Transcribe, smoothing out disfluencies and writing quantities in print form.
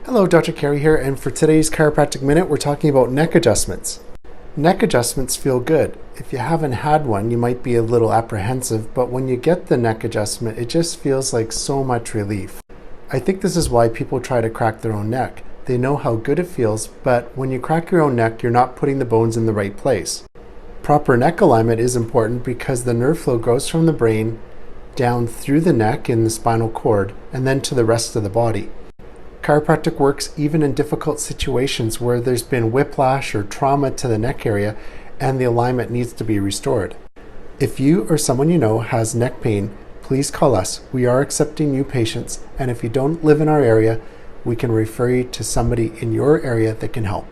Hello, Dr. Cary here, and for today's Chiropractic Minute, we're talking about neck adjustments. Neck adjustments feel good. If you haven't had one, you might be a little apprehensive, but when you get the neck adjustment, it just feels like so much relief. I think this is why people try to crack their own neck. They know how good it feels, but when you crack your own neck, you're not putting the bones in the right place. Proper neck alignment is important because the nerve flow goes from the brain down through the neck in the spinal cord and then to the rest of the body. Chiropractic works even in difficult situations where there's been whiplash or trauma to the neck area and the alignment needs to be restored. If you or someone you know has neck pain, please call us. We are accepting new patients, and if you don't live in our area, we can refer you to somebody in your area that can help.